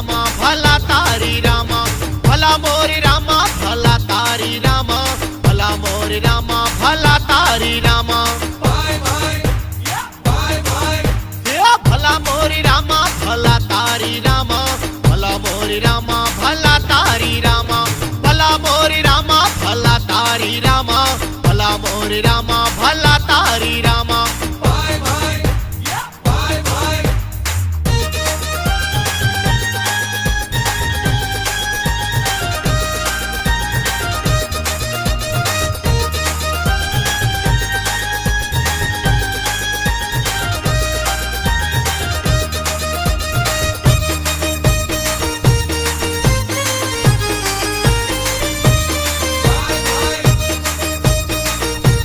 रामा भला तारी रामा भला मोरी रामा भला तारी रामा भला मोरी रामा भला तारी रामा भला मोरी रामा भला तारी रामा भला मोरी रामा भला तारी रामा भला मोरी रामा भला तारी रामा भला मोरी रामा भला तारी रामा।